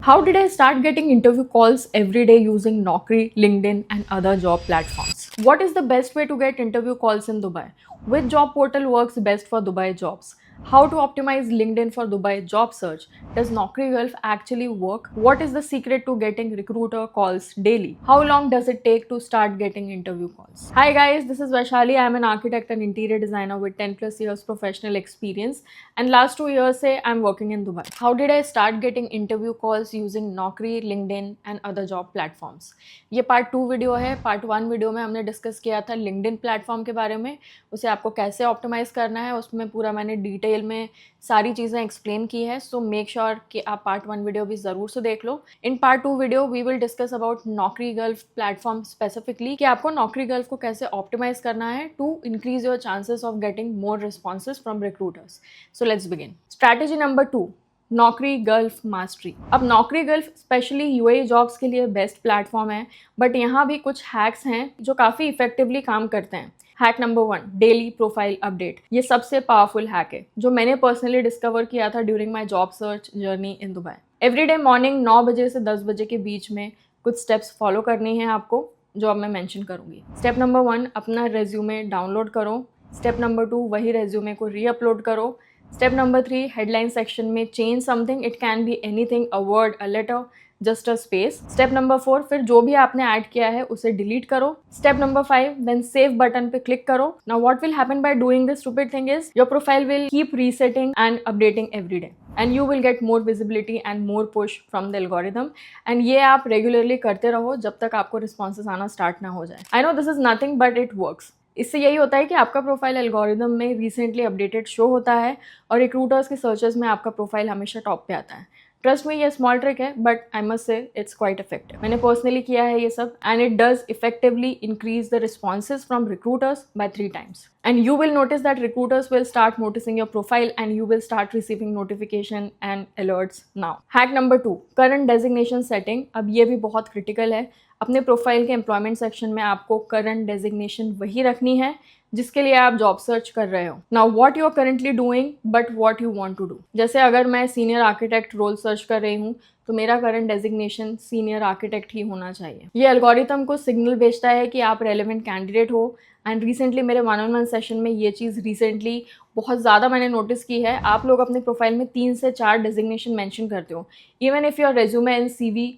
How did I start getting interview calls every day using Naukri, LinkedIn, and other job platforms? What is the best way to get interview calls in Dubai? Which job portal works best for Dubai jobs? How to optimize LinkedIn for Dubai job search? Does Naukri Gulf actually work? What is the secret to getting recruiter calls daily? How long does it take to start getting interview calls? Hi guys, this is Vaishali. I am an architect and interior designer with 10 plus years professional experience, and last 2 years say I'm working in Dubai. How did I start getting interview calls using Naukri, LinkedIn and other job platforms? ये part 2 video है. Part 1 video में हमने discuss किया था LinkedIn platform के बारे में, उसे आपको कैसे ऑप्टिमाइज़ करना है, उसमें पूरा मैंने डिटेल में सारी चीज़ें एक्सप्लेन की है. सो मेक श्योर कि आप पार्ट 1 वीडियो भी ज़रूर से देख लो. In part 2 video we will discuss about Naukri gulf platform specifically, कि आपको नौकरी गल्फ को कैसे ऑप्टिमाइज़ करना है to increase your chances of getting more responses from recruiters. So let's begin. Strategy number 2, Naukri gulf mastery. अब नौकरी गल्फ स्पेशली यूएई जॉब्स के लिए बेस्ट प्लेटफॉर्म है, बट यहाँ भी कुछ हैक्स हैं जो काफ़ी इफेक्टिवली काम करते हैं. Hack number 1, daily profile update. ये सबसे पावरफुल हैक है जो मैंने पर्सनली डिस्कवर किया था during my job search journey in Dubai. Everyday morning 9 बजे से 10 बजे के बीच में कुछ स्टेप्स फॉलो करनी है आपको, जो अब मैं मेंशन करूँगी. स्टेप नंबर 1, अपना रेज्यूमे डाउनलोड करो. स्टेप नंबर 2, वही रेज्यूमे को रीअपलोड करो. स्टेप नंबर 3, हेडलाइन सेक्शन में change something. It can be anything, a word, a letter, just a space. Step number 4, फिर जो भी आपने ऐड किया है उसे डिलीट करो. Step number 5, then save button पे क्लिक करो. Now what will happen by doing this stupid thing is your profile will keep resetting and updating every day, and you will get more visibility and more push from the algorithm. And ये आप regularly करते रहो जब तक आपको responses आना start ना हो जाए. I know this is nothing but it works. इससे यही होता है कि आपका प्रोफाइल एल्गोरिदम में रिसेंटली अपडेटेड शो होता है और रिक्रूटर्स के सर्चेस में आपका प्रोफाइल हमेशा टॉप पे आता है. ट्रस्ट में ये स्मॉल ट्रिक है, but I must say it's quite effective. मैंने पर्सनली किया है ये सब, and it does effectively increase the responses from recruiters by 3 times. And you will notice that recruiters will start noticing your profile and you will start receiving notification and alerts now. Hack number 2, current designation setting. अब ये भी बहुत critical है. अपने profile के employment section में आपको current designation वही रखनी है जिसके लिए आप जॉब सर्च कर रहे हो. Now what you are currently doing but what you want to do. जैसे अगर मैं सीनियर आर्किटेक्ट रोल सर्च कर रही हूँ तो मेरा करंट डेजिग्नेशन सीनियर आर्किटेक्ट ही होना चाहिए. ये एल्गोरिथम को सिग्नल भेजता है कि आप रेलेवेंट कैंडिडेट हो. एंड रिसेंटली मेरे 1-on-1 सेशन में ये चीज़ रिसेंटली बहुत ज़्यादा मैंने नोटिस की है. आप लोग अपने प्रोफाइल में 3 से 4 डेजिग्नेशन मेंशन करते हो. Even if your resume and CV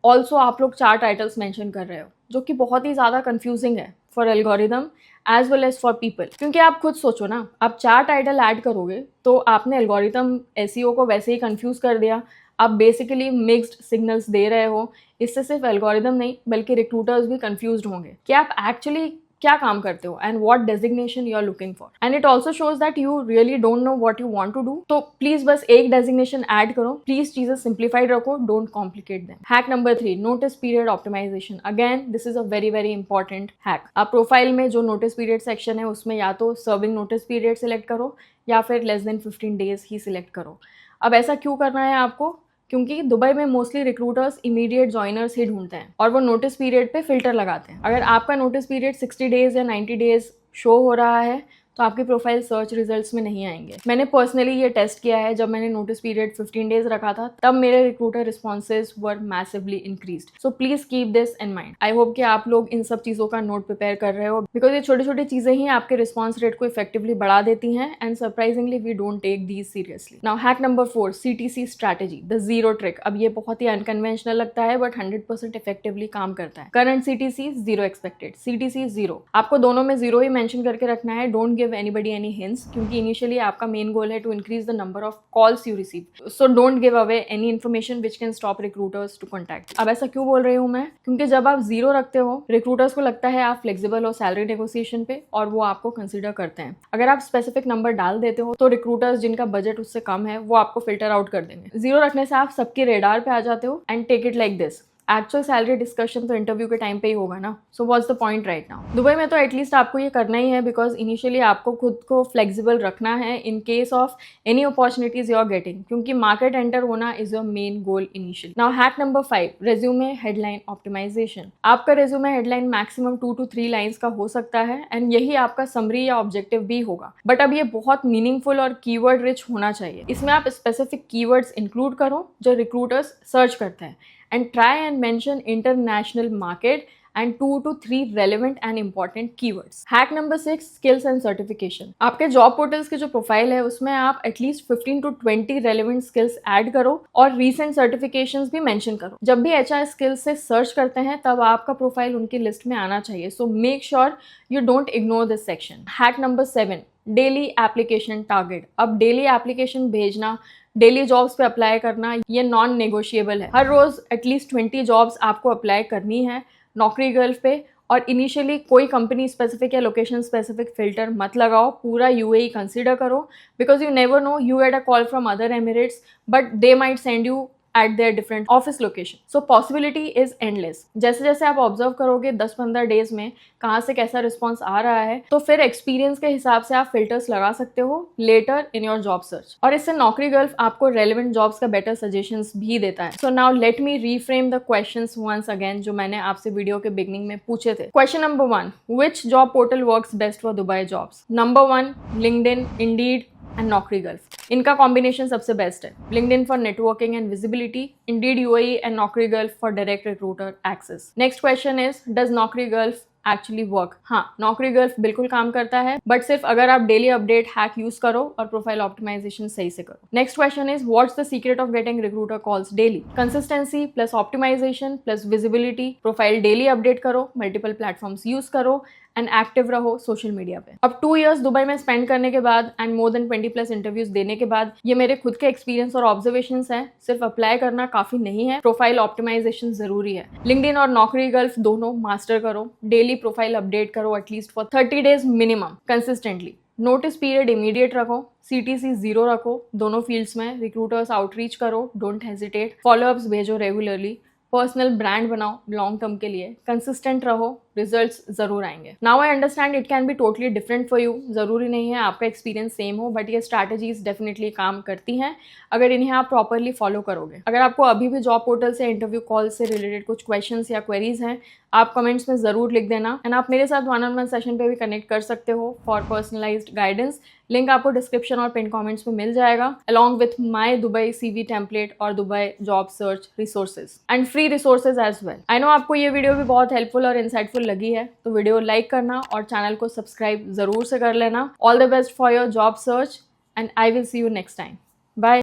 also आप लोग 4 टाइटल्स मेंशन कर रहे हो, जो कि बहुत ही ज़्यादा कन्फ्यूजिंग है for algorithm as well as for people. क्योंकि आप खुद सोचो ना, आप 4 टाइटल ऐड करोगे तो आपने एल्गोरिथम एसईओ को वैसे ही कंफ्यूज कर दिया. आप बेसिकली मिक्स्ड सिग्नल्स दे रहे हो. इससे सिर्फ एल्गोरिदम नहीं बल्कि रिक्रूटर्स भी कंफ्यूज होंगे कि आप एक्चुअली क्या काम करते हो and what designation you are looking for. And it also shows that you really don't know what you want to do. तो प्लीज बस एक डेजिग्नेशन ऐड करो. प्लीज चीजें सिंप्लीफाइड रखो, don't complicate them. Hack number 3, notice period optimization. Again this is a very very important hack. आप profile में जो notice period section है उसमें या तो सर्विंग नोटिस पीरियड सिलेक्ट करो या फिर लेस देन 15 days ही सिलेक्ट करो. अब ऐसा क्यों करना है आपको? क्योंकि दुबई में मोस्टली रिक्रूटर्स इमीडिएट जॉइनर्स ही ढूंढते हैं और वो नोटिस पीरियड पे फिल्टर लगाते हैं. अगर आपका नोटिस पीरियड 60 days या 90 days शो हो रहा है तो आपकी प्रोफाइल सर्च रिजल्ट्स में नहीं आएंगे. मैंने पर्सनली ये टेस्ट किया है. जब मैंने नोटिस पीरियड 15 days रखा था तब मेरे recruiter responses were massively increased. So please keep this in mind. I hope कि आप लोग इन सब चीज़ों का नोट प्रिपेयर कर रहे हो, बिकॉज ये छोटी छोटी चीज़ें ही आपके रिस्पॉन्स रेट को इफेक्टिवली बढ़ा देती हैं and surprisingly we don't take these seriously. Now hack number 4, CTC strategy, the zero trick. अब ये बहुत ही अनकन्वेंशनल लगता है बट 100% इफेक्टिवली काम करता है. Current CTC 0 expected, CTC 0. आपको दोनों में 0 ही मेंशन करके रखना है. डोंट गिव एनीबडी एनी क्योंकि इनिशियली आपका मेन गोल है to increase the number of calls you receive. So don't give away any information which can stop recruiters to contact. अब ऐसा क्यों बोल रही हूँ मैं? क्योंकि जब आप 0 रखते हो रिक्रूटर्स को लगता है आप फ्लेक्सिबल हो सैलरी नेगोशिएशन पे और वो आपको कंसिडर करते हैं. अगर आप स्पेसिफिक नंबर डाल देते हो तो रिक्रूटर्स जिनका बजट उससे कम है वो आपको फिल्टर आउट कर देंगे. 0 रखने से आप सबके रेडार पे आ जाते हो. And take it like this, actual salary discussion तो इंटरव्यू के टाइम पे ही होगा ना. So what's the point right now. Dubai में तो एटलीस्ट आपको ये करना ही है बिकॉज इनिशियली आपको खुद को फ्लेक्सिबल रखना है in case of any opportunities you are getting, क्योंकि मार्केट एंटर होना is your main goal initially. Now hack number 5, resume headline optimization. आपका resume headline maximum 2 to 3 lines का हो सकता है एंड यही आपका समरी या ऑब्जेक्टिव भी होगा, बट अब ये बहुत मीनिंगफुल और कीवर्ड रिच होना चाहिए. इसमें आप स्पेसिफिक कीवर्ड्स इंक्लूड करो जो रिक्रूटर्स सर्च करते हैं and try and mention international market and 2 to 3 relevant and important keywords. Hack number 6, skills and certification. आपके जॉब पोर्टल्स की जो प्रोफाइल है उसमें आप at least 15 to 20 relevant skills add करो और recent certifications भी मेंशन करो. जब भी HR skills से सर्च करते हैं तब आपका प्रोफाइल उनकी लिस्ट में आना चाहिए. So make sure you don't ignore this section. Hack number 7, daily application target. अब डेली एप्लीकेशन भेजना, डेली जॉब्स पे अप्लाई करना ये नॉन नेगोशिएबल है. हर रोज एटलीस्ट 20 जॉब्स आपको अप्लाई करनी है नौकरी गर्ल्फ पे. और इनिशियली कोई कंपनी स्पेसिफिक या लोकेशन स्पेसिफिक फिल्टर मत लगाओ, पूरा यूएई कंसीडर करो because you never know, you get a call from other Emirates but they might send you at their different office location. So possibility is endless. जैसे जैसे आप observe करोगे 10-15 days में कहाँ से कैसा रिस्पॉन्स आ रहा है तो फिर एक्सपीरियंस के हिसाब से आप फिल्टर्स लगा सकते हो later in your job search. और इससे नौकरी गर्ल्फ आपको रेलेवेंट जॉब्स का बेटर सजेशंस भी देता है. So now let me reframe the questions once again जो मैंने आपसे वीडियो के बिगनिंग में पूछे थे. Question number 1, which job portal works best for Dubai jobs? Number 1, LinkedIn, Indeed and Naukri Gulf. इनका कॉम्बिनेशन सबसे बेस्ट है. LinkedIn for networking and visibility, Indeed UAE and Naukri Gulf for direct recruiter access. Next question is, does Naukri Gulf actually work? हाँ, नौकरी गर्ल्फ बिल्कुल काम करता है but सिर्फ अगर आप डेली अपडेट हैक यूज करो और प्रोफाइल ऑप्टिमाइजेशन सही से करो. Next question is, what's the secret of getting recruiter calls daily? Consistency plus optimization plus visibility. Profile daily update करो, मल्टीपल प्लेटफॉर्म्स यूज करो एंड एक्टिव रहो सोशल मीडिया पे. अब 2 years दुबई में स्पेंड करने के बाद एंड मोर देन 20+ इंटरव्यूज देने के बाद ये मेरे खुद के एक्सपीरियंस और ऑब्जर्वेशंस हैं. सिर्फ अप्लाई करना काफी नहीं है, प्रोफाइल ऑप्टिमाइजेशन जरूरी है. लिंक्डइन और नौकरी गर्ल्फ दोनों मास्टर करो, डेली प्रोफाइल अपडेट करो at least for 30 days minimum consistently. Notice period immediate रखो, CTC 0 रखो दोनों फील्ड्स में. रिक्रूटर्स आउटरीच करो, डोंट हेजिटेट. फॉलोअप्स भेजो रेगुलरली. पर्सनल ब्रांड बनाओ लॉन्ग टर्म के लिए. कंसिस्टेंट रहो, रिजल्ट्स जरूर आएंगे. Now I understand it can be totally different for you. जरूरी नहीं है आपका एक्सपीरियंस सेम हो बट ये स्ट्रैटेजीज डेफिनेटली काम करती हैं अगर इन्हें आप प्रॉपरली फॉलो करोगे. अगर आपको अभी भी जॉब पोर्टल से इंटरव्यू कॉल से रिलेटेड कुछ क्वेश्चंस या क्वेरीज हैं आप कमेंट्स में जरूर लिख देना एंड आप मेरे साथ 1-on-1 सेशन पे भी कनेक्ट कर सकते हो फॉर पर्सनलाइज्ड गाइडेंस. लिंक आपको डिस्क्रिप्शन और पिन कमेंट्स में मिल जाएगा along with my Dubai CV template और Dubai job search resources and free resources as well. I know आपको ये वीडियो भी बहुत हेल्पफुल और इंसाइटफुल लगी है तो वीडियो लाइक करना और चैनल को सब्सक्राइब जरूर से कर लेना. All the best for your job search and I will see you next time. Bye.